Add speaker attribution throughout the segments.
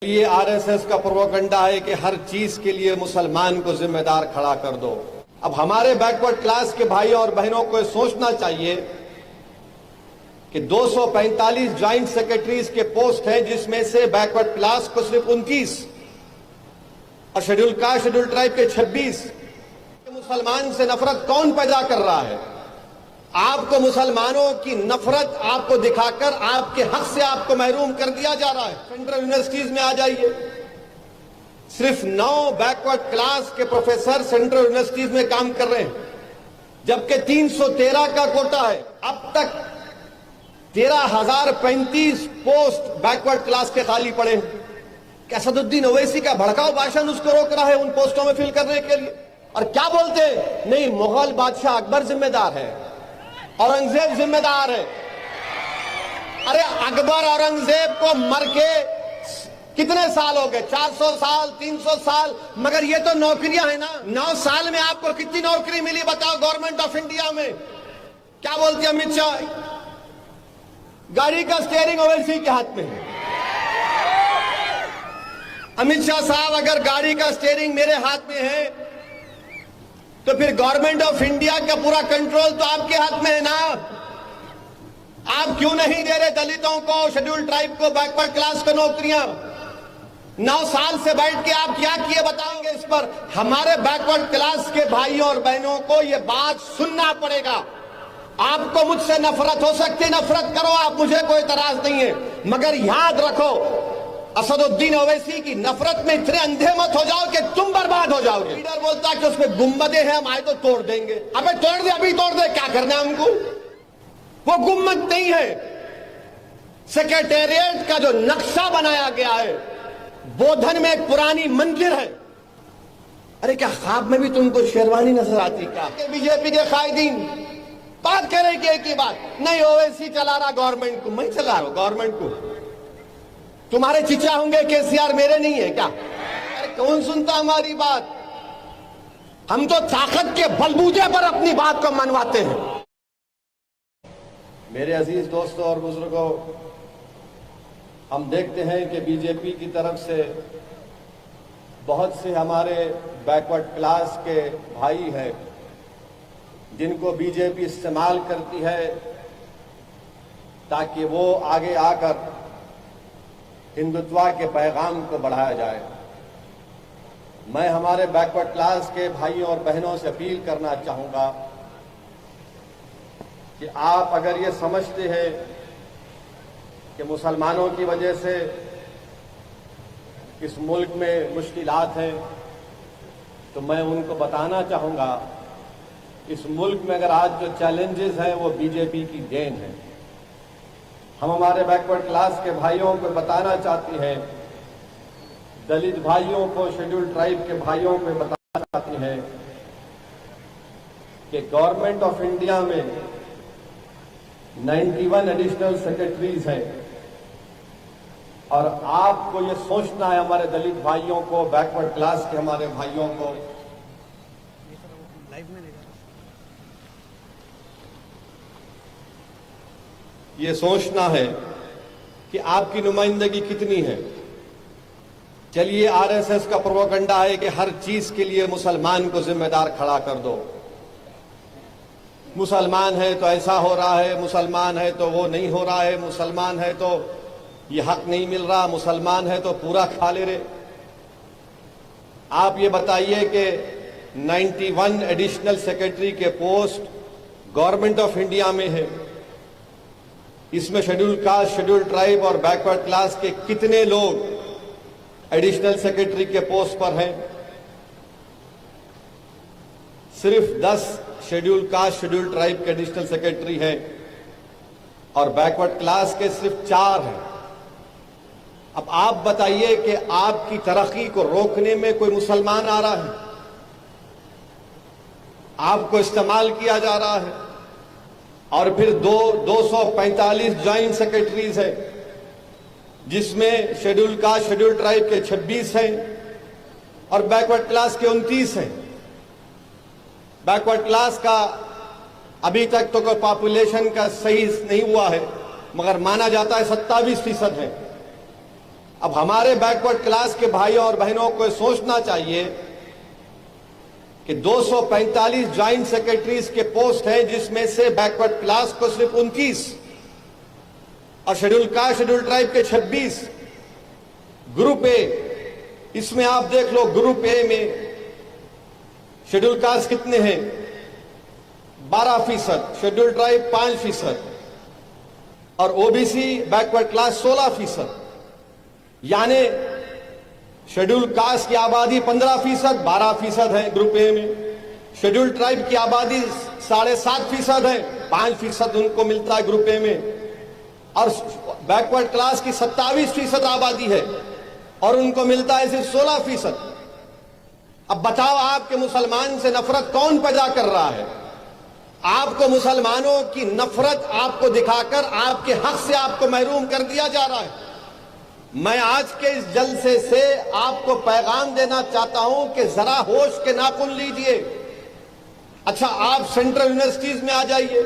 Speaker 1: ये आरएसएस का प्रोपेगेंडा है कि हर चीज के लिए मुसलमान को जिम्मेदार खड़ा कर दो। अब हमारे बैकवर्ड क्लास के भाइयों और बहनों को सोचना चाहिए कि 245 ज्वाइंट सेक्रेटरीज के पोस्ट हैं, जिसमें से बैकवर्ड क्लास को सिर्फ 29 और शेड्यूल कास्ट शेड्यूल ट्राइब के 26। मुसलमान से नफरत कौन पैदा कर रहा है? आपको मुसलमानों की नफरत आपको दिखाकर आपके हक से आपको महरूम कर दिया जा रहा है। सेंट्रल यूनिवर्सिटीज में आ जाइए, सिर्फ 9 बैकवर्ड क्लास के प्रोफेसर सेंट्रल यूनिवर्सिटीज में काम कर रहे हैं, जबकि 313 का कोटा है। अब तक 13,035 पोस्ट बैकवर्ड क्लास के खाली पड़े हैं। असदुद्दीन ओवैसी का भड़काऊ भाषण उसको रोक रहा है उन पोस्टों में फिल करने के लिए। और क्या बोलते हैं? नहीं, मुगल बादशाह अकबर जिम्मेदार है, औरंगजेब जिम्मेदार है। अरे अकबर औरंगजेब को मर के कितने साल हो गए? 400 साल, 300 साल, मगर ये तो नौकरियां हैं ना। 9 साल में आपको कितनी नौकरी मिली बताओ गवर्नमेंट ऑफ इंडिया में? क्या बोलते अमित शाह? गाड़ी का स्टीयरिंग ओवैसी के हाथ में है। अमित शाह साहब, अगर गाड़ी का स्टीयरिंग मेरे हाथ में है तो फिर गवर्नमेंट ऑफ इंडिया का पूरा कंट्रोल तो आपके हाथ में है ना। आप क्यों नहीं दे रहे दलितों को, शेड्यूल ट्राइब को, बैकवर्ड क्लास को नौकरियां? 9 साल से बैठ के आप क्या किए बताएंगे इस पर? हमारे बैकवर्ड क्लास के भाइयों और बहनों को यह बात सुनना पड़ेगा। आपको मुझसे नफरत हो सकती, नफरत करो आप, मुझे कोई इतराज नहीं है, मगर याद रखो असदुद्दीन ओवैसी की नफरत में इतने अंधे मत हो जाओ कि तुम बर्बाद हो जाओगे। लीडर बोलता है कि उसमें गुम्बदें हैं, हम आए तो तोड़ देंगे। अबे तोड़ दे, अभी तोड़ दे, क्या करना है हमको? वो गुम्बद नहीं है। सेक्रेटेरिएट का जो नक्शा बनाया गया है, बोधन में एक पुरानी मंदिर है। अरे क्या ख्वाब में भी तुमको शेरवानी नजर आती क्या? बीजेपी के कायदीन बात करें कि एक ही बात, नहीं ओवैसी चला रहा गवर्नमेंट को, मैं चला रहा हूं गवर्नमेंट को। तुम्हारे चिचा होंगे केसीआर, मेरे नहीं है क्या? अरे कौन सुनता हमारी बात? हम तो ताकत के बलबूते पर अपनी बात को मनवाते हैं। मेरे अजीज दोस्तों और बुजुर्गों, हम देखते हैं कि बीजेपी की तरफ से बहुत से हमारे बैकवर्ड क्लास के भाई हैं जिनको बीजेपी इस्तेमाल करती है ताकि वो आगे आकर हिंदुत्व के पैगाम को बढ़ाया जाए। मैं हमारे बैकवर्ड क्लास के भाइयों और बहनों से अपील करना चाहूंगा कि आप अगर ये समझते हैं कि मुसलमानों की वजह से इस मुल्क में मुश्किलात हैं, तो मैं उनको बताना चाहूंगा इस मुल्क में अगर आज जो चैलेंजेस हैं वो बीजेपी की देन है। हम हमारे बैकवर्ड क्लास के भाइयों को बताना चाहते हैं, दलित भाइयों को, शेड्यूल ट्राइब के भाइयों को बताना चाहते हैं कि गवर्नमेंट ऑफ इंडिया में 91 एडिशनल सेक्रेटरीज हैं और आपको ये सोचना है हमारे दलित भाइयों को, बैकवर्ड क्लास के हमारे भाइयों को, ये सोचना है कि आपकी नुमाइंदगी कितनी है। चलिए, आरएसएस का प्रोपेगेंडा है कि हर चीज के लिए मुसलमान को जिम्मेदार खड़ा कर दो। मुसलमान है तो ऐसा हो रहा है, मुसलमान है तो वो नहीं हो रहा है, मुसलमान है तो ये हक नहीं मिल रहा, मुसलमान है तो पूरा खा ले रहे। आप ये बताइए कि 91 एडिशनल सेक्रेटरी के पोस्ट गवर्नमेंट ऑफ इंडिया में है, इसमें शेड्यूल कास्ट, शेड्यूल ट्राइब और बैकवर्ड क्लास के कितने लोग एडिशनल सेक्रेटरी के पोस्ट पर हैं? सिर्फ 10 शेड्यूल कास्ट, शेड्यूल ट्राइब के एडिशनल सेक्रेटरी हैं और बैकवर्ड क्लास के सिर्फ 4 हैं। अब आप बताइए कि आपकी तरक्की को रोकने में कोई मुसलमान आ रहा है? आपको इस्तेमाल किया जा रहा है। और फिर 245 ज्वाइंट सेक्रेटरीज है, जिसमें शेड्यूल कास्ट, शेड्यूल ट्राइब के 26 हैं और बैकवर्ड क्लास के 29 हैं। बैकवर्ड क्लास का अभी तक तो कोई पॉपुलेशन का सही नहीं हुआ है, मगर माना जाता है 27% है। अब हमारे बैकवर्ड क्लास के भाइयों और बहनों को सोचना चाहिए कि 245 ज्वाइंट सेक्रेटरीज के पोस्ट हैं, जिसमें से बैकवर्ड क्लास को सिर्फ 29 और शेड्यूल कास्ट शेड्यूल ट्राइब के 26। ग्रुप ए, इसमें आप देख लो, ग्रुप ए में शेड्यूल कास्ट कितने हैं? 12%, शेड्यूल ट्राइब 5% और ओबीसी बैकवर्ड क्लास 16%। यानी शेड्यूल कास्ट की आबादी 15%, 12% है ग्रुप ए में। शेड्यूल ट्राइब की आबादी 7.5% है, 5% उनको मिलता है ग्रुप ए में। और बैकवर्ड क्लास की 27% आबादी है और उनको मिलता है सिर्फ 16%। अब बताओ, आपके मुसलमान से नफरत कौन पैदा कर रहा है? आपको मुसलमानों की नफरत आपको दिखाकर आपके हक से आपको महरूम कर दिया जा रहा है। मैं आज के इस जलसे से आपको पैगाम देना चाहता हूं कि जरा होश के नाखून लीजिए। अच्छा, आप सेंट्रल यूनिवर्सिटीज में आ जाइए,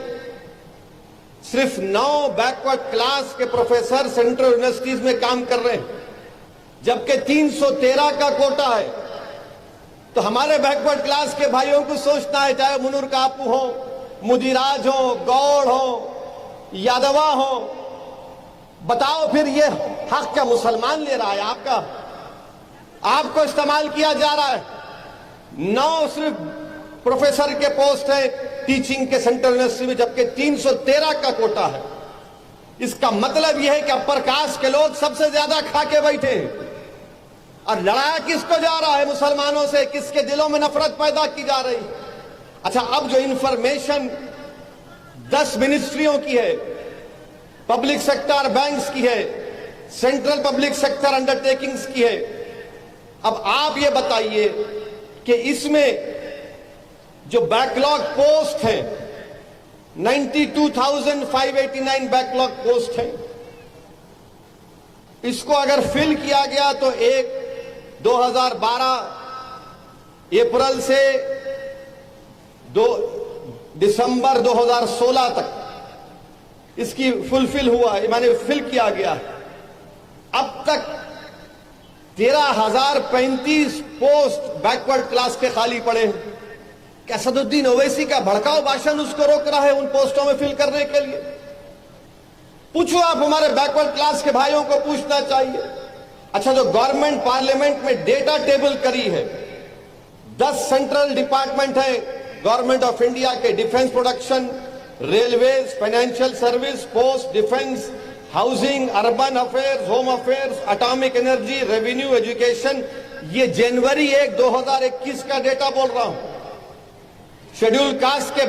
Speaker 1: सिर्फ 9 बैकवर्ड क्लास के प्रोफेसर सेंट्रल यूनिवर्सिटीज में काम कर रहे हैं, जबकि 313 का कोटा है। तो हमारे बैकवर्ड क्लास के भाइयों को सोचना है, चाहे मुनूर कापू हो, मुदिराज हो, गौड़ हो, यादवा हो, बताओ फिर ये हक क्या मुसलमान ले रहा है? आपको इस्तेमाल किया जा रहा है। 9 सिर्फ प्रोफेसर के पोस्ट है टीचिंग के सेंट्रल यूनिवर्सिटी में, जबकि 313 का कोटा है। इसका मतलब यह है कि अपर कास्ट के लोग सबसे ज्यादा खा के बैठे हैं। और लड़ाया किसको जा रहा है? मुसलमानों से। किसके दिलों में नफरत पैदा की जा रही है? अच्छा, अब जो इंफॉर्मेशन 10 मिनिस्ट्रियों की है, पब्लिक सेक्टर बैंक्स की है, सेंट्रल पब्लिक सेक्टर अंडरटेकिंग्स की है, अब आप ये बताइए कि इसमें जो बैकलॉग पोस्ट है 92,589 बैकलॉग पोस्ट है, इसको अगर फिल किया गया तो 2012 अप्रैल से 2 दिसंबर 2016 तक इसकी फुलफिल हुआ है, माने फिल किया गया। अब तक 13,035 पोस्ट बैकवर्ड क्लास के खाली पड़े हैं। क्या असदुद्दीन ओवैसी का भड़काऊ भाषण उसको रोक रहा है उन पोस्टों में फिल करने के लिए? पूछो, आप हमारे बैकवर्ड क्लास के भाइयों को पूछना चाहिए। अच्छा, जो गवर्नमेंट पार्लियामेंट में डेटा टेबल करी है, 10 सेंट्रल डिपार्टमेंट है गवर्नमेंट ऑफ इंडिया के, defence production, railways, financial service, post, defence, housing, urban affairs, home affairs, atomic energy, revenue, education. ये जनवरी 1, 2021 का डेटा बोल रहा हूं। शेड्यूल कास्ट के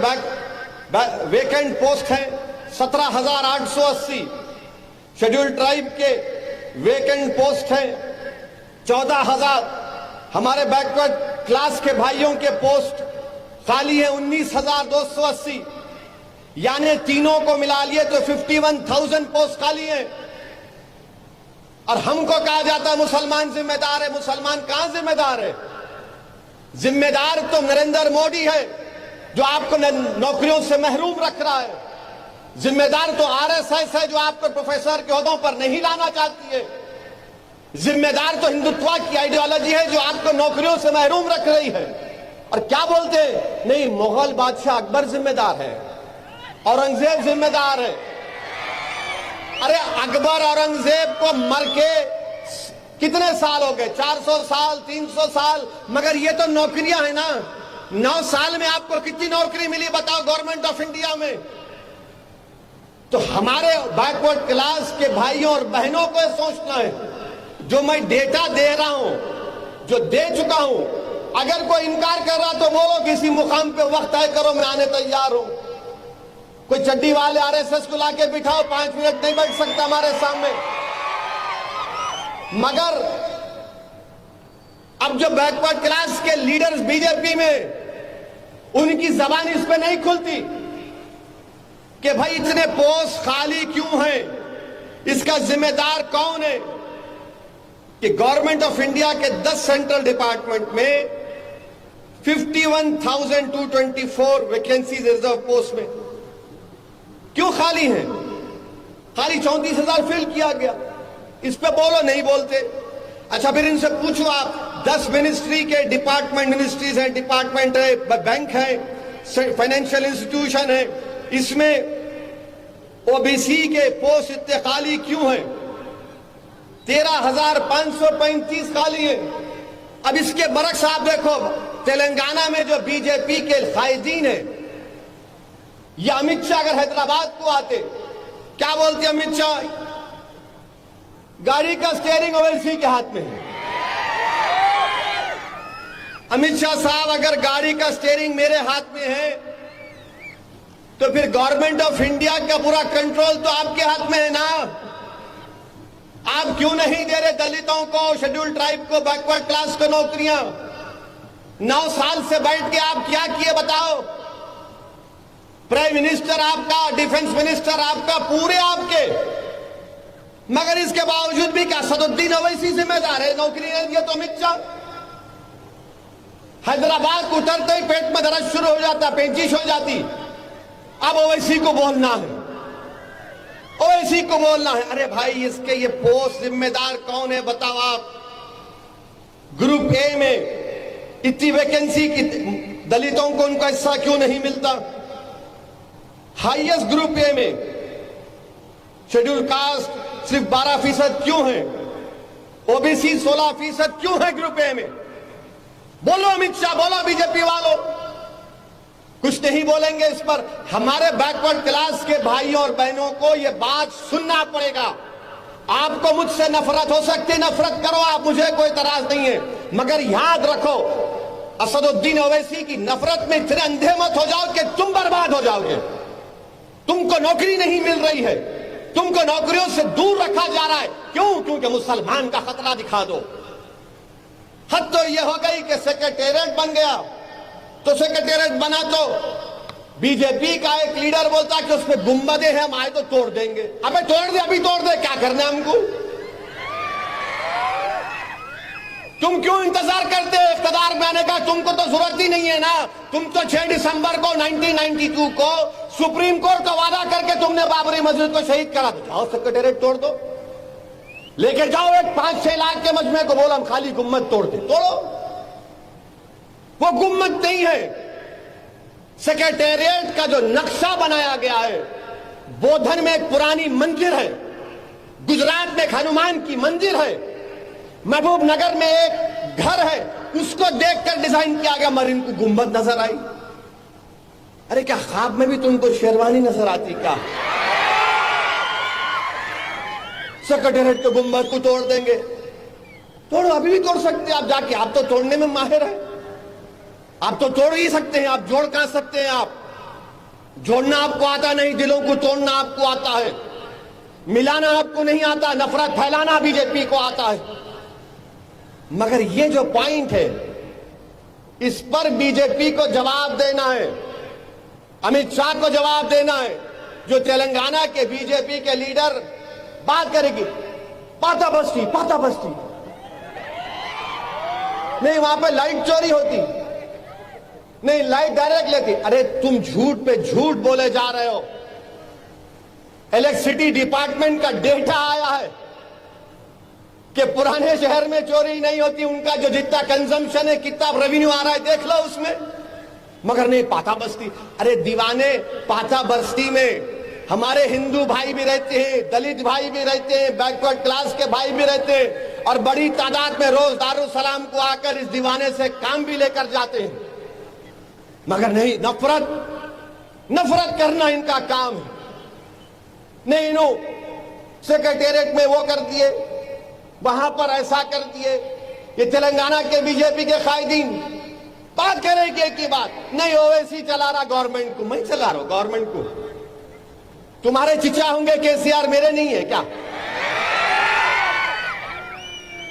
Speaker 1: वेकेंट पोस्ट हैं 17,880। शेड्यूल ट्राइब के वेकेंट पोस्ट हैं 14,000। हमारे बैकवर्ड क्लास के भाइयों के पोस्ट खाली है 19,280। यानी तीनों को मिला लिए तो 51,000 पोस्ट खाली है। और हमको कहा जाता है मुसलमान जिम्मेदार है। मुसलमान कहां जिम्मेदार है? जिम्मेदार तो नरेंद्र मोदी है जो आपको नौकरियों से महरूम रख रहा है। जिम्मेदार तो आरएसएस है जो आपको प्रोफेसर के ओहदों पर नहीं लाना चाहती है। जिम्मेदार तो हिंदुत्व की आइडियोलॉजी है जो आपको नौकरियों से महरूम रख रही है। और क्या बोलते हैं? नहीं, मुगल बादशाह अकबर जिम्मेदार है, औरंगजेब जिम्मेदार है। अरे अकबर औरंगजेब को मर के कितने साल हो गए? 400 साल, 300 साल। मगर ये तो नौकरियां है ना। 9 साल में आपको कितनी नौकरी मिली बताओ गवर्नमेंट ऑफ इंडिया में? तो हमारे बैकवर्ड क्लास के भाइयों और बहनों को सोचना है, जो मैं डेटा दे रहा हूं, जो दे चुका हूं, अगर कोई इनकार कर रहा तो बोलो किसी मुकाम पे वक्त तय करो, मैं आने तैयार हूं। कोई चड्डी वाले आरएसएस को लाके बिठाओ, 5 मिनट नहीं बैठ सकता हमारे सामने। मगर अब जो बैकवर्ड क्लास के लीडर्स बीजेपी में, उनकी जबान इस पे नहीं खुलती कि भाई इतने पोस्ट खाली क्यों हैं, इसका जिम्मेदार कौन है? कि गवर्नमेंट ऑफ इंडिया के 10 सेंट्रल डिपार्टमेंट में 51,224 वैकेंसीज रिजर्व पोस्ट में क्यों खाली हैं? खाली 34,000 फिल किया गया। इस पे बोलो, नहीं बोलते। अच्छा, फिर इनसे पूछो आप, 10 मिनिस्ट्री के डिपार्टमेंट, मिनिस्ट्रीज है, डिपार्टमेंट है, बैंक है, फाइनेंशियल इंस्टीट्यूशन है, इसमें ओबीसी के पोस्ट इतने खाली क्यों हैं? 13,535 खाली है। अब इसके बरक्स आप देखो, तेलंगाना में जो बीजेपी के कायदीन है, या अमित शाह अगर हैदराबाद को आते, क्या बोलते अमित शाह? गाड़ी का स्टीयरिंग ओवैसी के हाथ में है। अमित शाह साहब, अगर गाड़ी का स्टीयरिंग मेरे हाथ में है तो फिर गवर्नमेंट ऑफ इंडिया का पूरा कंट्रोल तो आपके हाथ में है ना। आप क्यों नहीं दे रहे दलितों को, शेड्यूल ट्राइब को, बैकवर्ड क्लास को नौकरियां? 9 साल से बैठ के आप क्या किए बताओ? प्राइम मिनिस्टर आपका, डिफेंस मिनिस्टर आपका, पूरे आपके, मगर इसके बावजूद भी क्या असदुद्दीन ओवैसी जिम्मेदार है? नौकरी नहीं दिया तो अमित शाह। हैदराबाद को उतरते ही पेट में दर्द शुरू हो जाता, पेचिश हो जाती। अब ओवैसी को बोलना है, ओवैसी को बोलना है। अरे भाई, इसके ये पोस्ट जिम्मेदार कौन है बताओ आप? ग्रुप ए में इतनी वैकेंसी की, दलितों को उनका हिस्सा क्यों नहीं मिलता? हाईएस्ट ग्रुप ए में शेड्यूल कास्ट सिर्फ 12% क्यों है? ओबीसी 16% क्यों है ग्रुप ए में? बोलो अमित शाह, बोलो बीजेपी वालों, कुछ नहीं बोलेंगे इस पर। हमारे बैकवर्ड क्लास के भाइयों और बहनों को यह बात सुनना पड़ेगा। आपको मुझसे नफरत हो सकती है, नफरत करो आप, मुझे कोई तराज नहीं है, मगर याद रखो, असदुद्दीन ओवैसी की नफरत में इतने अंधे मत हो जाओ कि तुम बर्बाद हो जाओगे। तुमको नौकरी नहीं मिल रही है, तुमको नौकरियों से दूर रखा जा रहा है। क्यों? क्योंकि मुसलमान का खतरा दिखा दो। हद तो यह हो गई कि सेक्रेटेरिएट बन गया, तो सेक्रेटेरिएट बना तो बीजेपी का एक लीडर बोलता कि उसमें गुंबदे हैं, हम आए तो तोड़ देंगे। अबे तोड़ दे, अभी तोड़ दे, क्या करना है हमको? तुम क्यों इंतजार करते हो इख्तियार में आने का? तुमको तो जरूरत ही नहीं है ना। तुम तो 6 दिसंबर को 1992 को सुप्रीम कोर्ट का वादा करके तुमने बाबरी मस्जिद को शहीद करा। तो जाओ सेक्रेटेरिएट तोड़ दो, लेके जाओ एक 5-6 लाख के मजमे को, बोलो हम खाली गुम्मद तोड़ दे, तोड़ो। वो गुम्मद नहीं है। सेक्रेटेरिएट का जो नक्शा बनाया गया है, बोधन में एक पुरानी मंदिर है, गुजरात में एक हनुमान की मंदिर है, महबूब नगर में एक घर है, उसको देखकर डिजाइन किया गया, मगर इनको गुंबद नजर आई। अरे क्या ख्वाब में भी तुमको शेरवानी नजर आती क्या? सेक्रेटेरिएट के गुंबद को तोड़ देंगे। तोड़ो, अभी भी तोड़ सकते हैं आप जाके, आप तो तोड़ने में माहिर है, आप तो तोड़ ही सकते हैं। आप जोड़ कहां सकते हैं? आप जोड़ना आपको आता नहीं, दिलों को तोड़ना आपको आता है, मिलाना आपको नहीं आता, नफरत फैलाना बीजेपी को आता है। मगर ये जो पॉइंट है, इस पर बीजेपी को जवाब देना है, अमित शाह को जवाब देना है। जो तेलंगाना के बीजेपी के लीडर बात करेगी पाता बस्ती नहीं, वहां पे लाइट चोरी होती नहीं, लाइट डायरेक्ट लेती। अरे तुम झूठ पे झूठ बोले जा रहे हो। इलेक्ट्रिसिटी डिपार्टमेंट का डेटा आया है कि पुराने शहर में चोरी नहीं होती, उनका जो जितना कंजम्पशन है, कितना रेवेन्यू आ रहा है देख लो उसमें, मगर नहीं पाता बस्ती। अरे दीवाने, पाता बस्ती में हमारे हिंदू भाई भी रहते हैं, दलित भाई भी रहते हैं, बैकवर्ड क्लास के भाई भी रहते हैं, और बड़ी तादाद में रोज दारुसलाम को आकर इस दीवाने से काम भी लेकर जाते हैं। मगर नहीं, नफरत करना इनका काम है। नहीं, नो सेक्रेटेरिएट में वो कर दिए, वहां पर ऐसा कर दिए। ये तेलंगाना के बीजेपी के कायदीन बात करेंगे की बात नहीं, ओवैसी चला रहा गवर्नमेंट को, मैं चला रहा हूं गवर्नमेंट को। तुम्हारे चिचा होंगे केसीआर, मेरे नहीं है क्या?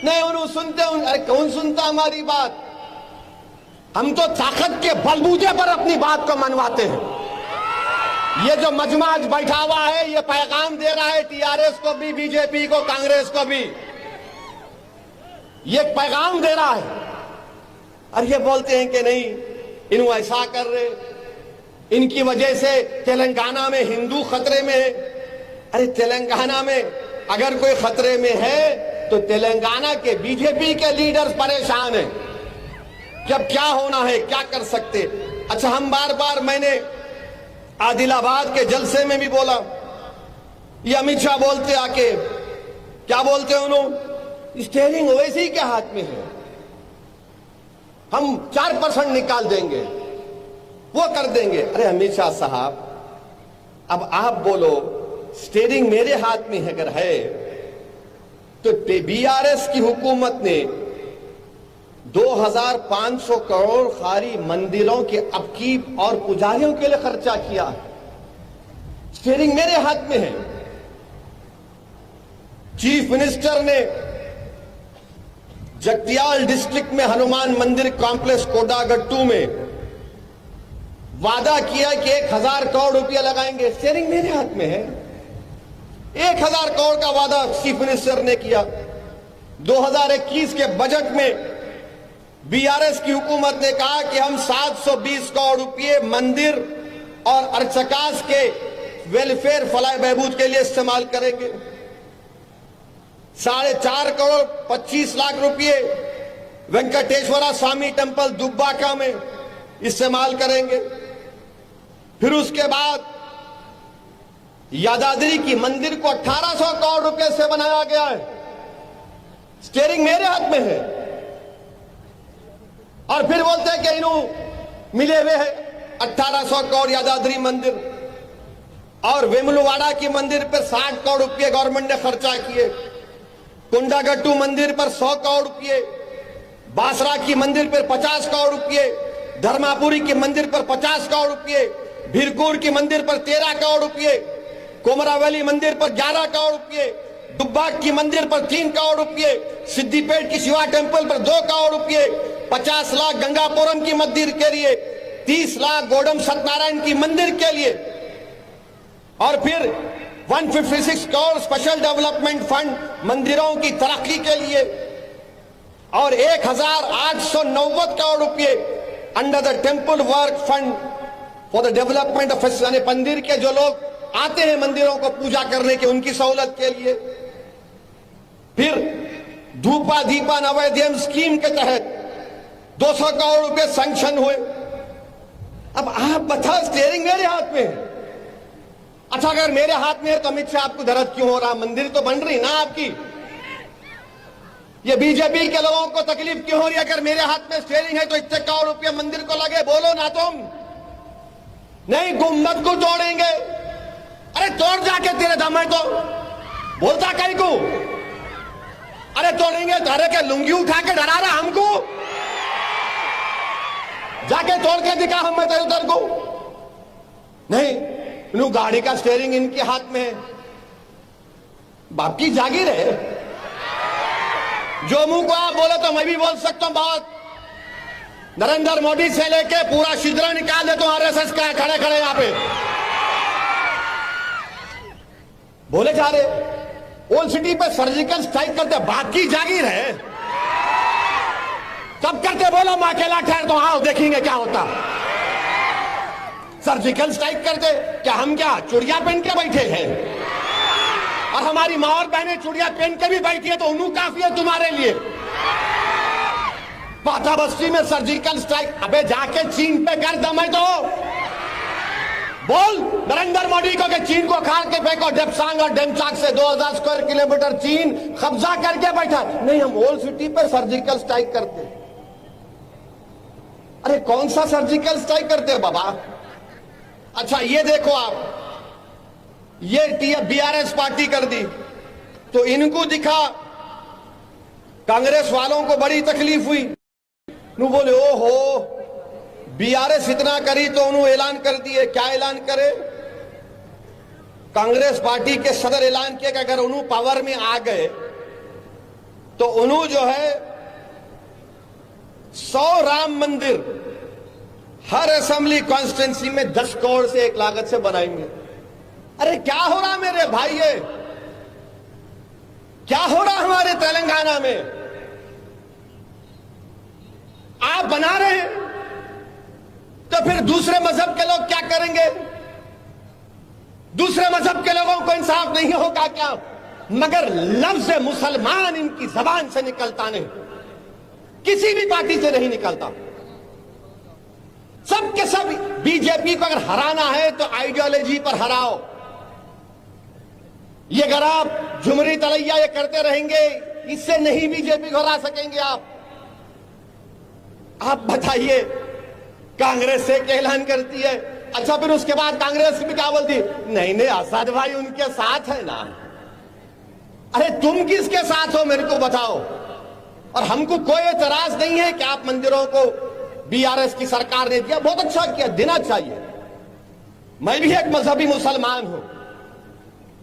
Speaker 1: नहीं, उन्होंने सुनते। अरे कौन सुनता हमारी बात? हम तो ताकत के बलबूते पर अपनी बात को मनवाते हैं। ये जो मजमा आज बैठा हुआ है, ये पैगाम दे रहा है टीआरएस को भी, बीजेपी को, कांग्रेस को भी, ये पैगाम दे रहा है। और ये बोलते हैं कि नहीं, इन्हों ऐसा कर रहे, इनकी वजह से तेलंगाना में हिंदू खतरे में है। अरे तेलंगाना में अगर कोई खतरे में है तो तेलंगाना के बीजेपी के लीडर्स परेशान हैं कि अब क्या होना है, क्या कर सकते। अच्छा, हम बार बार, मैंने आदिलाबाद के जलसे में भी बोला, ये अमित शाह बोलते आके, क्या बोलते हैं उन्होंने, स्टीयरिंग ओवैसी के हाथ में है, हम 4% निकाल देंगे, वो कर देंगे। अरे अमित शाह साहब, अब आप बोलो स्टीयरिंग मेरे हाथ में अगर है तो बीआरएस की हुकूमत ने 2500 करोड़ खाली मंदिरों के अपकीप और पुजारियों के लिए खर्चा किया है। स्टीयरिंग मेरे हाथ में है। चीफ मिनिस्टर ने जगतियाल डिस्ट्रिक्ट में हनुमान मंदिर कॉम्प्लेक्स कोडागट्टू में वादा किया कि 1000 करोड़ रुपया लगाएंगे। स्टीयरिंग मेरे हाथ में है। 1000 करोड़ का वादा चीफ मिनिस्टर ने किया। 2021 के बजट में बीआरएस की हुकूमत ने कहा कि हम 720 करोड़ रुपये मंदिर और अर्चकास के वेलफेयर फलाह बहबूद के लिए इस्तेमाल करेंगे। 4.5 करोड़ 25 लाख रुपये वेंकटेश्वरा स्वामी टेम्पल दुब्बाका में इस्तेमाल करेंगे। फिर उसके बाद यादाद्री की मंदिर को 1800 करोड़ रुपए से बनाया गया है। स्टीयरिंग मेरे हाथ में है। और फिर बोलते हैं कि इन्हों मिले हुए हैं 1800 करोड़ यादाद्री मंदिर, और वेमुलवाड़ा की मंदिर पर 60 करोड़ रुपए गवर्नमेंट ने खर्चा किए। कुंडागट्टू मंदिर पर 100 करोड़ रुपए, बासरा की मंदिर पर 50 करोड़ रुपए, धर्मापुरी की मंदिर पर 50 करोड़ रुपए, भीरकूर की मंदिर पर 13 करोड़ रुपए, कोमरावली मंदिर पर 11 करोड़ रुपए, दुब्बाक की मंदिर पर 3 करोड़ रुपए, सिद्दीपेट की शिवा टेम्पल पर 2 करोड़ रुपए, 50 लाख गंगापुरम की मंदिर के लिए, 30 लाख गोडम सत्यनारायण की मंदिर के लिए, और फिर 156 करोड़ स्पेशल डेवलपमेंट फंड मंदिरों की तरक्की के लिए, और 1890 करोड़ रुपए under the temple work fund for the development of, यानी मंदिर के जो लोग आते हैं मंदिरों को पूजा करने के, उनकी सहूलत के लिए। फिर धूपा दीपा नवोदय स्कीम के तहत 200 करोड़ रुपए सैंक्शन हुए। अब आप बताओ, स्टीयरिंग मेरे हाथ में है। अच्छा, अगर मेरे हाथ में है तो अमित शाह आपको दर्द क्यों हो रहा? मंदिर तो बन रही ना आपकी। ये बीजेपी के लोगों को तकलीफ क्यों हो रही है? अगर मेरे हाथ में स्टीयरिंग है तो इतने करोड़ रुपये मंदिर को लगे, बोलो ना तुम। नहीं, गुम्बद को तोड़ेंगे। अरे तोड़ जाके, तेरे दम है तो बोलता कहीं को। अरे तोड़ेंगे, अरे के लुंगी उठा के डरा रहा हमको। जाके तोड़ के दिखा हम तेरे उधर को। नहीं, गाड़ी का स्टीयरिंग इनके हाथ में है। बाप की जागीर है। जो मुंह को आप बोले तो मैं भी बोल सकता हूं बात। नरेंद्र मोदी से लेके पूरा छिद्र निकाल दे तो आरएसएस का खड़े खड़े यहां पे बोले जा रहे। ओल्ड सिटी पे सर्जिकल स्ट्राइक करते, बात की जागीर है। सब करते, बोलो मैं अकेला ठहर तो आओ देखेंगे क्या होता। सर्जिकल स्ट्राइक करते, क्या हम क्या चूड़िया पहन के बैठे हैं? और हमारी मां और बहनें चूड़िया पहन के भी बैठी है तो उन्हें काफी है तुम्हारे लिए। पाता बस्ती में सर्जिकल स्ट्राइक, अबे जाके चीन पे कर दम है तो बोल नरेंद्र मोदी को कि चीन को खाल के फेंको। डेप्सांग और डेमचाक से 2000 स्क्वायर किलोमीटर चीन कब्जा करके बैठा। नहीं, हम ओल्ड सिटी पे सर्जिकल स्ट्राइक करते। अरे कौन सा सर्जिकल स्ट्राइक करते हैं बाबा? अच्छा ये देखो आप, ये बीआरएस पार्टी कर दी तो इनको दिखा, कांग्रेस वालों को बड़ी तकलीफ हुई। नु बोले ओहो बीआरएस इतना करी तो उन्होंने ऐलान कर दिए। क्या ऐलान करे? कांग्रेस पार्टी के सदर ऐलान किया कि अगर उन्होंने पावर में आ गए तो उन्होंने जो है 100 राम मंदिर हर असेंबली कॉन्स्टिट्यूंसी में 10 करोड़ से 1 लागत से बनाएंगे। अरे क्या हो रहा मेरे भाई, ये क्या हो रहा हमारे तेलंगाना में? आप बना रहे हैं तो फिर दूसरे मजहब के लोग क्या करेंगे? दूसरे मजहब के लोगों को इंसाफ नहीं होगा क्या? मगर लफ्ज मुसलमान इनकी जबान से निकलता नहीं, किसी भी पार्टी से नहीं निकलता। सब के सब बीजेपी को अगर हराना है तो आइडियोलॉजी पर हराओ। ये अगर आप झुमरी तलैया ये करते रहेंगे, इससे नहीं बीजेपी को हरा सकेंगे आप बताइए। कांग्रेस से ऐलान करती है, अच्छा फिर उसके बाद कांग्रेस भी क्या बोलती, नहीं नहीं आजाद भाई उनके साथ है ना। अरे तुम किसके साथ हो मेरे को बताओ। और हमको कोई एतराज नहीं है कि आप मंदिरों को बीआरएस की सरकार ने दिया, बहुत अच्छा किया, देना चाहिए। मैं भी एक मजहबी मुसलमान हूं।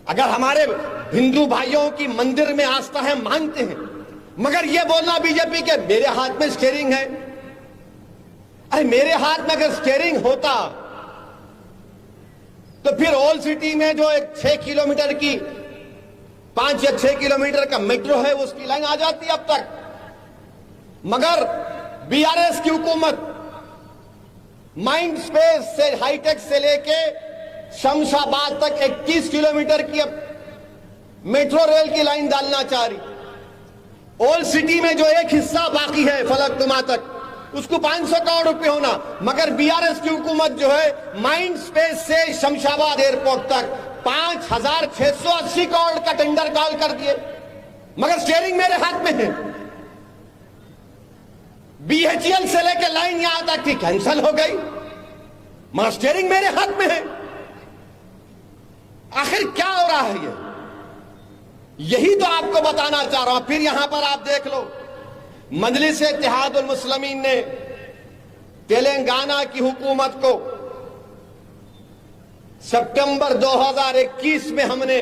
Speaker 1: अगर हमारे हिंदू भाइयों की मंदिर में आस्था है, मानते हैं, मगर यह बोलना बीजेपी के मेरे हाथ में स्टीयरिंग है, अरे मेरे हाथ में अगर स्टीयरिंग होता तो फिर ओल्ड सिटी में जो एक 6 किलोमीटर की 5 या 6 किलोमीटर का मेट्रो है उसकी लाइन आ जाती अब तक। मगर बीआरएस की हुकूमत माइंड स्पेस से हाईटेक से लेके शमशाबाद तक 21 किलोमीटर की अब मेट्रो रेल की लाइन डालना चाह रही। ओल्ड सिटी में जो एक हिस्सा बाकी है फलकनुमा तक, उसको 500 करोड़ रुपए होना, मगर बीआरएस की हुकूमत जो है माइंड स्पेस से शमशाबाद एयरपोर्ट तक 5,680 करोड़ का टेंडर कॉल कर दिए, मगर स्टीयरिंग मेरे हाथ में है। बीएचईएल से लेकर लाइन यहां तक थी, कैंसिल हो गई, मगर स्टीयरिंग मेरे हाथ में है। आखिर क्या हो रहा है यही तो आपको बताना चाह रहा हूं। फिर यहां पर आप देख लो, मजलिस इत्तेहादुल मुस्लिमीन ने तेलंगाना की हुकूमत को सितंबर 2021 में हमने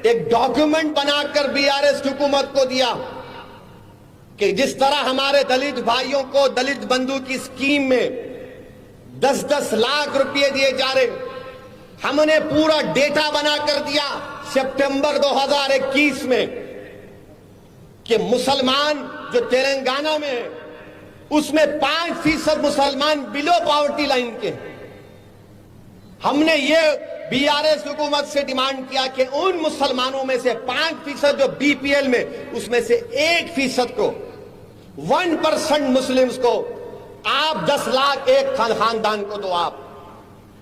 Speaker 1: एक डॉक्यूमेंट बनाकर बीआरएस की हुकूमत को दिया कि जिस तरह हमारे दलित भाइयों को दलित बंधु की स्कीम में 10-10 लाख रुपए दिए जा रहे, हमने पूरा डेटा बनाकर दिया सितंबर 2021 में कि मुसलमान जो तेलंगाना में है उसमें 5% मुसलमान बिलो पॉवर्टी लाइन के। हमने ये बीआरएस हुकूमत से डिमांड किया कि उन मुसलमानों में से 5% जो बीपीएल में, उसमें से 1% को 1% मुस्लिम्स को आप 10 लाख एक खानदान को दो।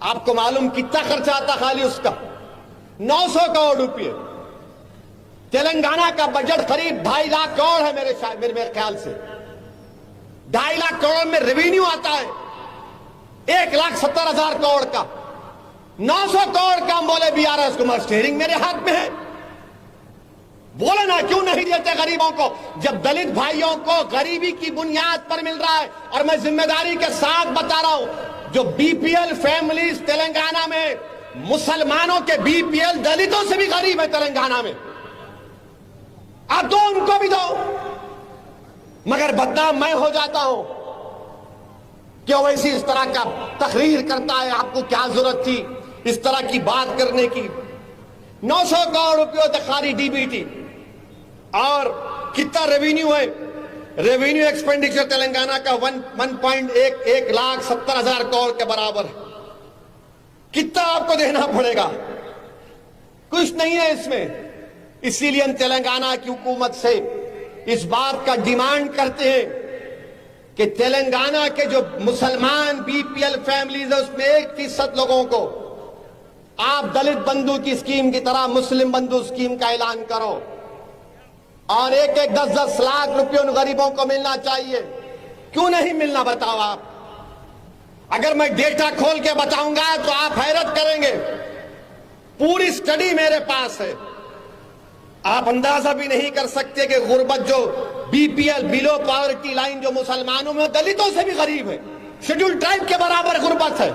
Speaker 1: आपको मालूम कितना खर्चा आता खाली उसका? 900 करोड़ रुपए। तेलंगाना का बजट करीब 2.5 लाख करोड़ है मेरे ख्याल से। 2.5 लाख करोड़ में रेवेन्यू आता है 1,70,000 करोड़ का। 900 करोड़ का हम बोले बीआरएस को, स्टीयरिंग मेरे हाथ में है। बोले ना क्यों नहीं देते गरीबों को, जब दलित भाइयों को गरीबी की बुनियाद पर मिल रहा है। और मैं जिम्मेदारी के साथ बता रहा हूं, जो बीपीएल फैमिलीज तेलंगाना में, मुसलमानों के बीपीएल दलितों से भी गरीब है तेलंगाना में। आप दो, उनको भी दो, मगर बदनाम मैं हो जाता हूं क्यों वैसी इस तरह का तकरीर करता है। आपको क्या जरूरत थी इस तरह की बात करने की? 900 करोड़ रुपये तक खाली डीबीटी। और कितना रेवेन्यू है? रेवेन्यू एक्सपेंडिचर तेलंगाना का 1,70,000 करोड़ के बराबर है। कितना आपको देना पड़ेगा? कुछ नहीं है इसमें। इसीलिए हम तेलंगाना की हुकूमत से इस बात का डिमांड करते हैं कि तेलंगाना के जो मुसलमान बीपीएल फैमिलीज है उसमें 1% लोगों को आप दलित बंधु की स्कीम की तरह मुस्लिम बंधु स्कीम का ऐलान करो, और 10-10 लाख रुपए उन गरीबों को मिलना चाहिए। क्यों नहीं मिलना बताओ आप? अगर मैं डेटा खोल के बताऊंगा तो आप हैरत करेंगे। पूरी स्टडी मेरे पास है। आप अंदाजा भी नहीं कर सकते कि गुर्बत जो बीपीएल बिलो पॉवर्टी लाइन जो मुसलमानों में दलितों से भी गरीब है, शेड्यूल ट्राइब के बराबर गुर्बत है,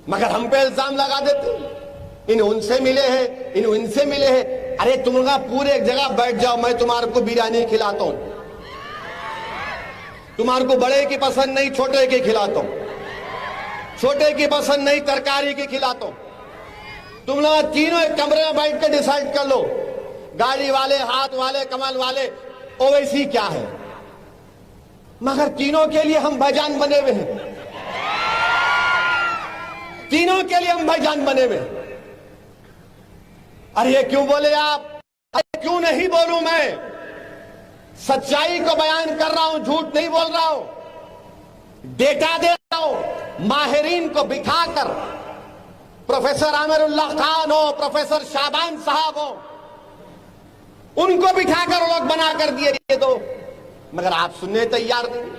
Speaker 1: मगर हम पे इल्जाम लगा देते इन उनसे मिले हैं, इन इनसे मिले हैं। अरे तुम लोग पूरे एक जगह बैठ जाओ, मैं तुम्हारे को बिरयानी खिलाता हूं। तुम्हारे को बड़े की पसंद नहीं, छोटे की खिलाता हूं। छोटे की पसंद नहीं, तरकारी की खिलाता हूं। तुम लोग तीनों एक कमरे में बैठ कर डिसाइड कर लो, गाड़ी वाले, हाथ वाले, कमल वाले, ओवैसी क्या है। मगर तीनों के लिए हम भाईजान बने हुए हैं। तीनों के लिए हम भाईजान बने हुए। अरे ये क्यों बोले आप? क्यों नहीं बोलूं मैं? सच्चाई को बयान कर रहा हूं, झूठ नहीं बोल रहा हूं, डेटा दे रहा हूं। माहिरीन को बिठाकर, प्रोफेसर आमिरुल्लाह खान हो, प्रोफेसर शाबान साहब हो, उनको बिठाकर लोग बनाकर दिए ये तो, मगर आप सुनने तैयार नहीं।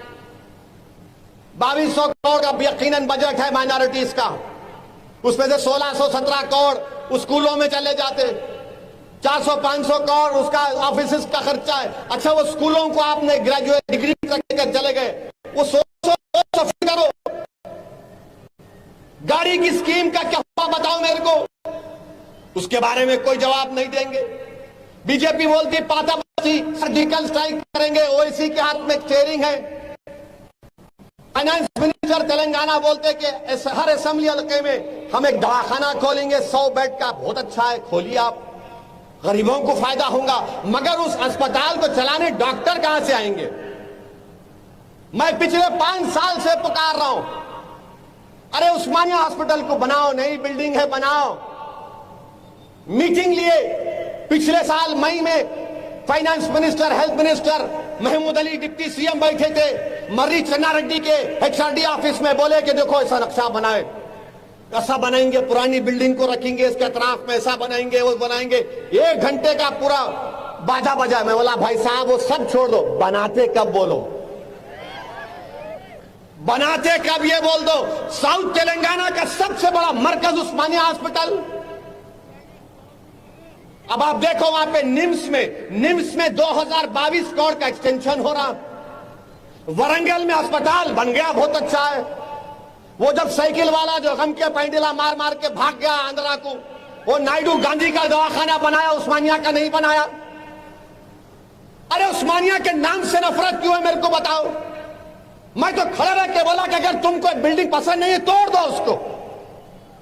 Speaker 1: 2200 करोड़ का यकीनन बजट है माइनॉरिटीज का, उसमें से 1617 करोड़ स्कूलों में चले जाते, 400-500 करोड़ उसका ऑफिस का खर्चा है। अच्छा, वो स्कूलों को आपने ग्रेजुएट डिग्री लेकर चले गए, वो सोचो करो। गाड़ी की स्कीम का क्या हुआ बताओ मेरे को, उसके बारे में कोई जवाब नहीं देंगे। बीजेपी बोलती पातापाती सर्जिकल स्ट्राइक करेंगे, ओवैसी के हाथ में स्टीयरिंग है। फाइनेंस मिनिस्टर तेलंगाना बोलते कि हर असेंबली हल्के में हम एक दवाखाना खोलेंगे 100 बेड का, बहुत अच्छा है, खोलिए आप, गरीबों को फायदा होगा। मगर उस अस्पताल को चलाने डॉक्टर कहां से आएंगे? मैं पिछले 5 साल से पुकार रहा हूं, अरे उस्मानिया हॉस्पिटल को बनाओ, नई बिल्डिंग है बनाओ। मीटिंग लिए पिछले साल मई में, finance minister, health minister, Mahmood Ali deputy CM बैठे थे मर्री चन्ना रेड्डी के एचआरडी ऑफिस में, बोले कि देखो ऐसा नक्शा बनाए, ऐसा बनाएंगे, पुरानी बिल्डिंग को रखेंगे इसके अतराफ में, ऐसा बनाएंगे, वो बनाएंगे। 1 घंटे का पूरा बाजा बजा। मैं बोला भाई साहब वो सब छोड़ दो, बनाते कब बोलो, बनाते कब ये बोल दो। साउथ तेलंगाना का सबसे बड़ा मरकज उस्मानिया हॉस्पिटल, अब आप देखो वहां पे निम्स में 2022 करोड़ का एक्सटेंशन हो रहा। वरंगल में अस्पताल बन गया, बहुत अच्छा है। वो जब साइकिल वाला जो गम के पैंडला मार मार के भाग गया आंध्रा को, वो नायडू गांधी का दवाखाना बनाया, उस्मानिया का नहीं बनाया। अरे उस्मानिया के नाम से नफरत क्यों है मेरे को बताओ? मैं तो खड़ा रह के बोला कि अगर तुमको एक बिल्डिंग पसंद नहीं है तोड़ दो उसको,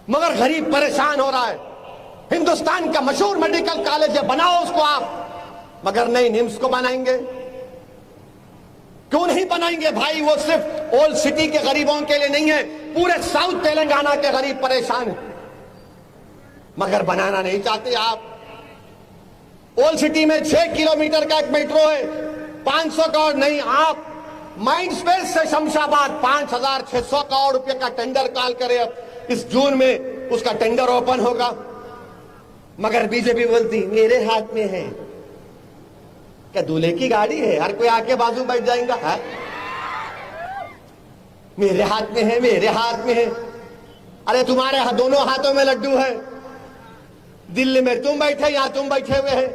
Speaker 1: मगर गरीब परेशान हो रहा है। हिंदुस्तान का मशहूर मेडिकल कॉलेज है, बनाओ उसको आप, मगर नहीं, निम्स को बनाएंगे। क्यों नहीं बनाएंगे भाई? वो सिर्फ ओल्ड सिटी के गरीबों के लिए नहीं है, पूरे साउथ तेलंगाना के गरीब परेशान है, मगर बनाना नहीं चाहते आप। ओल्ड सिटी में 6 किलोमीटर का एक मेट्रो है, 500 करोड़ नहीं। आप माइंड स्पेस से शमशाबाद 5600 करोड़ रुपए का टेंडर कॉल करे, अब इस जून में उसका टेंडर ओपन होगा, मगर बीजेपी बोलती मेरे हाथ में है। क्या दूल्हे की गाड़ी है, हर कोई आके बाजू बैठ जाएगा? है मेरे हाथ में है, मेरे हाथ में है। अरे तुम्हारे दोनों हाथों में लड्डू है, दिल्ली में तुम बैठे, यहां तुम बैठे हुए हैं,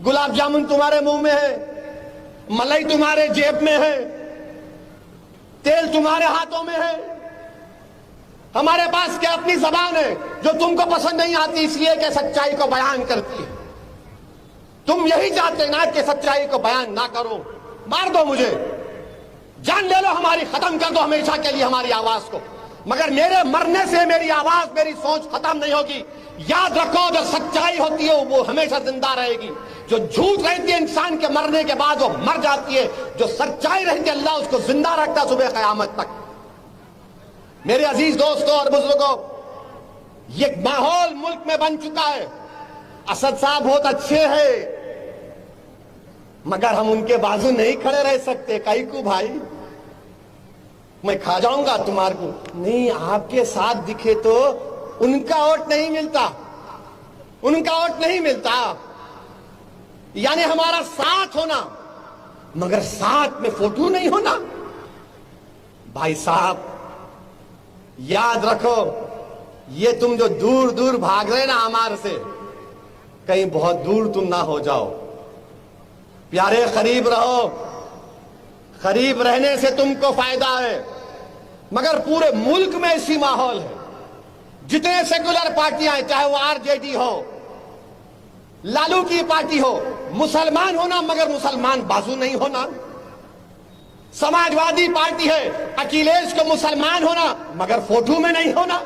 Speaker 1: गुलाब जामुन तुम्हारे मुंह में है, मलाई तुम्हारे जेब में है, तेल तुम्हारे हाथों में है। हमारे पास क्या अपनी जबान है जो तुमको पसंद नहीं आती, इसलिए कि सच्चाई को बयान करती है। तुम यही चाहते ना कि सच्चाई को बयान ना करो, मार दो मुझे, जान ले लो हमारी, खत्म कर दो हमेशा के लिए हमारी आवाज को, मगर मेरे मरने से मेरी आवाज, मेरी सोच खत्म नहीं होगी। याद रखो, जो सच्चाई होती है वो हमेशा जिंदा रहेगी। जो झूठ रहती है इंसान के मरने के बाद वो मर जाती है, जो सच्चाई रहती है अल्लाह उसको जिंदा रखता सुबह कयामत तक। मेरे अजीज दोस्तों और बुजुर्गों, ये माहौल मुल्क में बन चुका है। असद साहब बहुत अच्छे हैं, मगर हम उनके बाजू नहीं खड़े रह सकते। कई को भाई मैं खा जाऊंगा तुम्हारे को नहीं, आपके साथ दिखे तो उनका वोट नहीं मिलता, उनका वोट नहीं मिलता। यानी हमारा साथ होना, मगर साथ में फोटो नहीं होना। भाई साहब याद रखो, ये तुम जो दूर दूर भाग रहे ना हमारे से, कहीं बहुत दूर तुम ना हो जाओ। प्यारे करीब रहो, करीब रहने से तुमको फायदा है। मगर पूरे मुल्क में ऐसी माहौल है, जितने सेकुलर पार्टियां हैं, चाहे वो आरजेडी हो, लालू की पार्टी हो, मुसलमान होना मगर मुसलमान बाजू नहीं होना। समाजवादी पार्टी है, अखिलेश को मुसलमान होना मगर फोटो में नहीं होना।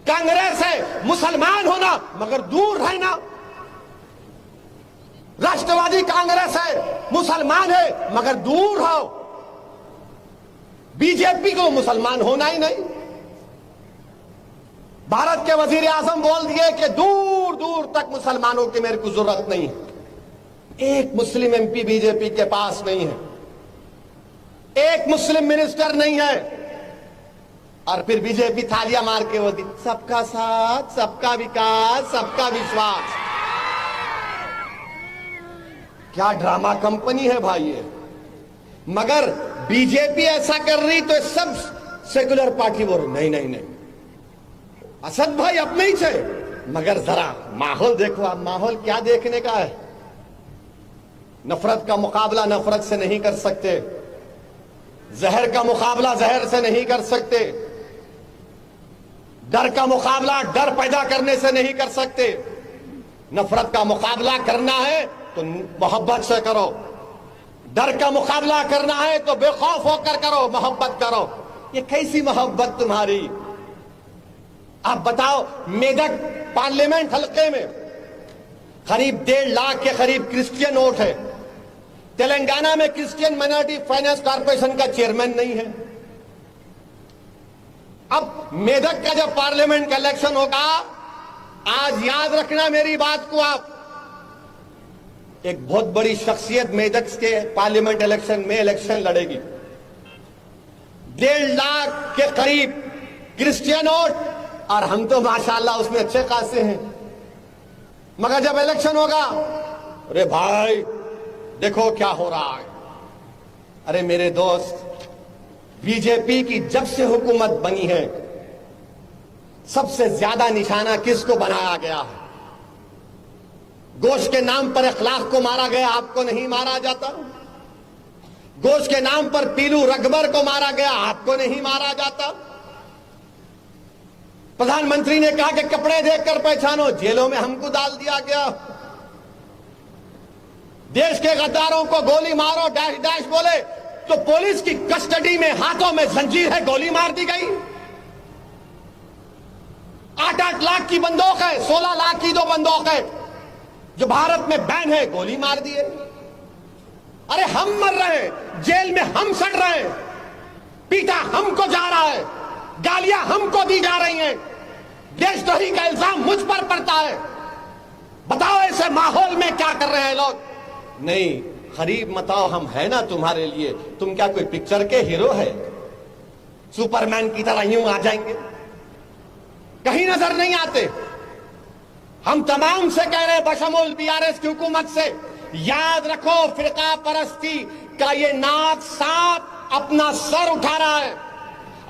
Speaker 1: कांग्रेस है, मुसलमान होना मगर दूर रहना। राष्ट्रवादी कांग्रेस है, मुसलमान है मगर दूर हो। बीजेपी को मुसलमान होना ही नहीं। भारत के वजीर आजम बोल दिए कि दूर दूर दूर तक मुसलमानों की मेरे को जरूरत नहीं है। एक मुस्लिम एमपी बीजेपी के पास नहीं है, एक मुस्लिम मिनिस्टर नहीं है, और फिर बीजेपी थालियां मार के बोलती सबका साथ, सबका विकास, सबका विश्वास। क्या ड्रामा कंपनी है भाई ये। मगर बीजेपी ऐसा कर रही तो सब सेकुलर पार्टी बोल नहीं नहीं नहीं, असद भाई अब नहीं थे। मगर जरा माहौल देखो आप, माहौल क्या देखने का है। नफरत का मुकाबला नफरत से नहीं कर सकते, जहर का मुकाबला जहर से नहीं कर सकते, डर का मुकाबला डर पैदा करने से नहीं कर सकते। नफरत का मुकाबला करना है तो मोहब्बत से करो, डर का मुकाबला करना है तो बेखौफ होकर करो, मोहब्बत करो। ये कैसी मोहब्बत तुम्हारी? आप बताओ, मेदक पार्लियामेंट हल्के में करीब 1.5 लाख के करीब क्रिश्चियन वोट है। तेलंगाना में क्रिश्चियन माइनॉरिटी फाइनेंस कॉर्पोरेशन का चेयरमैन नहीं है। अब मेदक का जब पार्लियामेंट का इलेक्शन होगा, आज याद रखना मेरी बात को आप, एक बहुत बड़ी शख्सियत मेदक के पार्लियामेंट इलेक्शन में इलेक्शन लड़ेगी। 1.5 लाख के करीब क्रिश्चियन वोट, और हम तो माशाल्लाह उसमें अच्छे खासे हैं। मगर जब इलेक्शन होगा, अरे भाई देखो क्या हो रहा है। अरे मेरे दोस्त, बीजेपी की जब से हुकूमत बनी है, सबसे ज्यादा निशाना किसको बनाया गया है? गोश्त के नाम पर अखलाक को मारा गया, आपको नहीं मारा जाता। गोश्त के नाम पर पीलू रकबर को मारा गया, आपको नहीं मारा जाता। प्रधानमंत्री ने कहा कि कपड़े देखकर पहचानो, जेलों में हमको डाल दिया गया। देश के गद्दारों को गोली मारो डैश डैश बोले तो पुलिस की कस्टडी में हाथों में जंजीर है, गोली मार दी गई। 8-8 लाख की बंदूक है, 16 लाख की 2 बंदूक है जो भारत में बैन है, गोली मार दिए। अरे हम मर रहे हैं, जेल में हम सड़ रहे हैं, पीटा हमको जा रहा है, गालियां हमको दी जा रही हैं, देशद्रोही का इल्जाम मुझ पर पड़ता है। बताओ ऐसे माहौल में क्या कर रहे हैं लोग? नहीं, गरीब मताओ हम है ना तुम्हारे लिए। तुम क्या कोई पिक्चर के हीरो है? सुपरमैन की तरह यूं आ जाएंगे? कहीं नजर नहीं आते। हम तमाम से कह रहे हैं, बशमुल बीआरएस की हुकूमत से, याद रखो फिरका परस्ती का ये नाक सांप अपना सर उठा रहा है।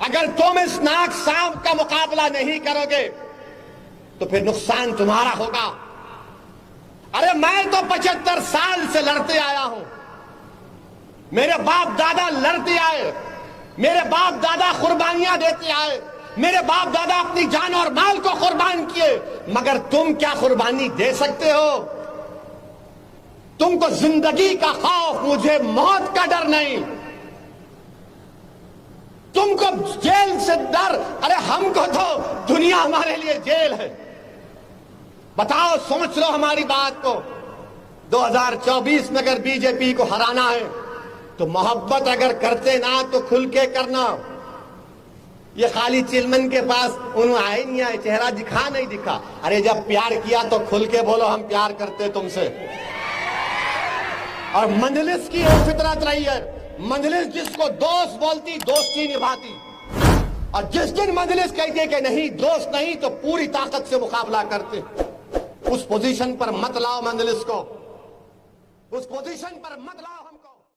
Speaker 1: अगर तुम इस नाक सांप का मुकाबला नहीं करोगे तो फिर नुकसान तुम्हारा होगा। अरे मैं तो 75 साल से लड़ते आया हूं, मेरे बाप दादा लड़ते आए, मेरे बाप दादा कुर्बानियां देते आए, मेरे बाप दादा अपनी जान और माल को कुर्बान किए। मगर तुम क्या कुर्बानी दे सकते हो? तुमको जिंदगी का खौफ, मुझे मौत का डर नहीं। तुमको जेल से डर, अरे हमको तो दुनिया हमारे लिए जेल है। बताओ, सोच लो हमारी बात को। 2024 में अगर बीजेपी को हराना है तो मोहब्बत अगर करते ना तो खुल के करना। ये खाली चिलमन के पास उन्होंने आए नहीं आए, चेहरा दिखा नहीं दिखा। अरे जब प्यार किया तो खुल के बोलो हम प्यार करते तुमसे। और मंजलिस की एक फितरत रही है, मंजलिस जिसको दोस्त बोलती दोस्ती निभाती, और जिस दिन मंजलिस कहती है कि नहीं दोस्त नहीं तो पूरी ताकत से मुकाबला करते। उस पोजीशन पर मत लाओ मंजलिस को, उस पोजीशन पर मत लाओ।